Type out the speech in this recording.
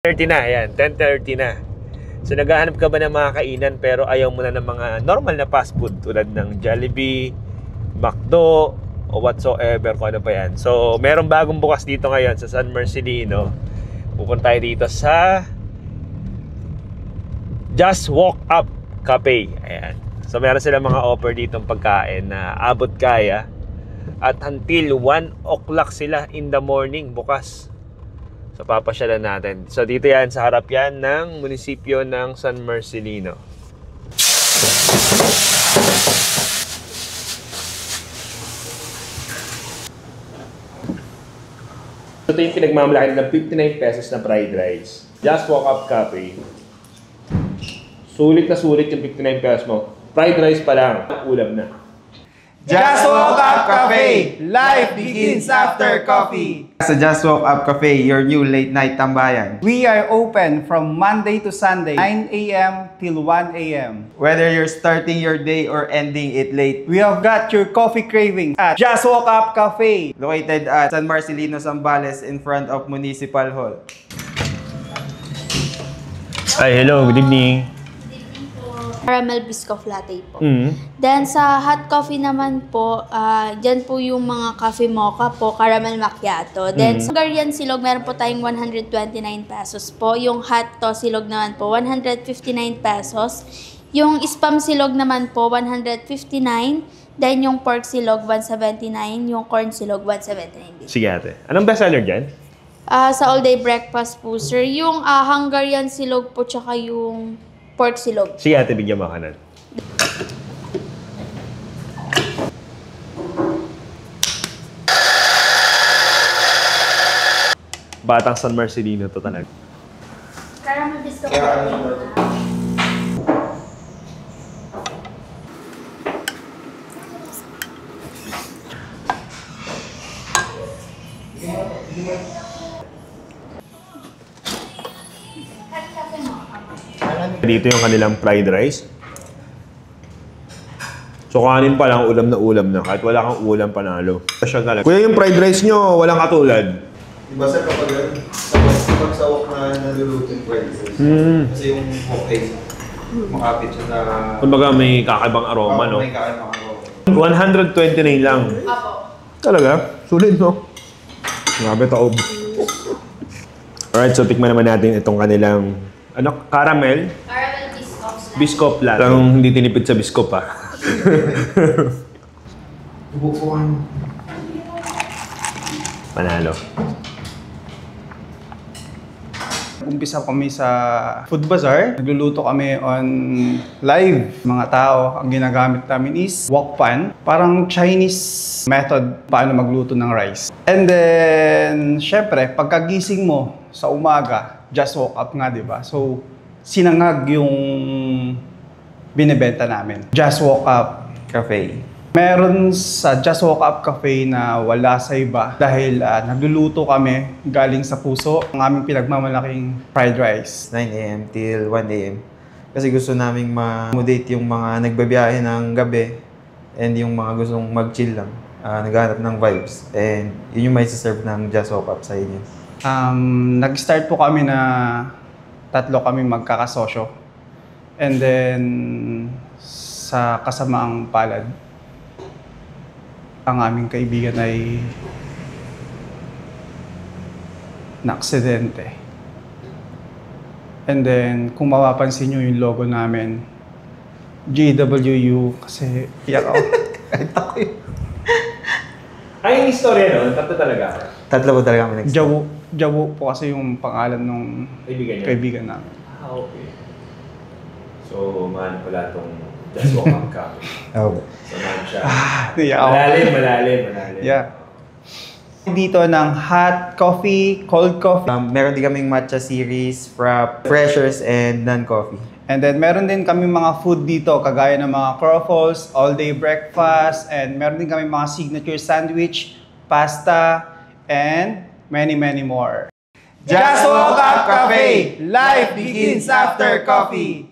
10:30 na, ayan, 10:30 na. So naghahanap ka ba ng mga kainan pero ayaw mo na ng mga normal na fast food tulad ng Jollibee, McDo, o whatsoever kung ano pa yan. So meron bagong bukas dito ngayon sa San Marcelino. Pupunta tayo dito sa Just Walk Up Cafe. Ayan. So meron silang mga offer ditong pagkain na abot kaya. At until 1 o'clock sila in the morning bukas. So papasyalan natin. So dito yan, sa harap yan ng munisipyo ng San Marcelino. So ito yung pinagmamalaki ng 59 pesos na fried rice. Just Walk Up Cafe. Sulit na sulit yung 59 pesos mo. Fried rice pa lang, ulam na. Just Walk Up Cafe! Life begins after coffee! Sa Just Walk Up Cafe, your new late night tambayan. We are open from Monday to Sunday, 9 a.m. till 1 a.m. Whether you're starting your day or ending it late. We have got your coffee cravings at Just Walk Up Cafe. Located at San Marcelino, Zambales in front of Municipal Hall. Ay, hello, good evening. Caramel Biscoff Latte po. Then sa hot coffee naman po, dyan po yung mga coffee mocha po, caramel macchiato. Then sa Hungarian silog, meron po tayong 129 pesos po. Yung hot to silog naman po, 159 pesos. Yung spam silog naman po, 159. Then yung pork silog, 179. Yung corn silog, 179. Sige ate, anong bestseller dyan? Sa all-day breakfast po, sir. Yung Hungarian silog po, tsaka yung pork silog. Sige ate, bigyan mo kanan. Batang San Marcelino to talaga. Caramel Biscoff Latte. Dito yung kanilang fried rice. So kanin pa lang, ulam na. Kahit wala kang ulam, panalo. Kuya, yung fried rice nyo, walang katulad. Diba sir, kapag sawak na naluluto yung fried rice, kasi yung okay, makapit siya sa... Kumbaga may kakaibang aroma, no? May kakaibang aroma. 129 lang. Apo. Talaga? Sulit, no? Grabe, taob. Alright, so tikman naman natin itong kanilang caramel Biscoff latte. Parang hindi tinipid sa Biscoff, ha? Bubukuhan. Panalo. Umpisa kami sa Food Bazaar. Nagluluto kami on live. Mga tao, ang ginagamit namin is wok pan. Parang Chinese method paano magluto ng rice. And then, syempre, pagkagising mo sa umaga, just woke up nga, di ba? So, sinangag yung binibenta namin. Just Walk Up Cafe. Meron sa Just Walk Up Cafe na wala sa iba dahil nagluluto kami galing sa puso ang aming pinagmamalaking fried rice. 9 a.m. till 1 a.m. Kasi gusto naming ma-accommodate yung mga nagbabiyahe ng gabi and yung mga gustong mag-chill lang. Naghahanap ng vibes. And yun yung may serve ng Just Walk Up sa inyo. Nag-start po kami na 3 kami magkakasosyo. And then, sa kasamaang palad, ang aming kaibigan ay na-aksidente. And then, kung mapapansin nyo yung logo namin, GWU, kasi iyak ako. Kahit ako yun. Ay, yung istorya, no? Tatlo talaga. 3 po talaga kami next. Jawu po kasi yung pangalan ng kaibigan namin. Okay. So, mahal pala itong Just Walk Up Cafe. Oo. So, mahal siya. Iyak ako. Malalim. Yeah. Dito ng hot coffee, cold coffee. Meron din kaming matcha series, frap, freshers, and non-coffee. And then meron din kami mga food dito kagaya ng mga croffles, all-day breakfast, and meron din kami mga signature sandwich, pasta, and many more. Just Walk Up Cafe! Life begins after coffee!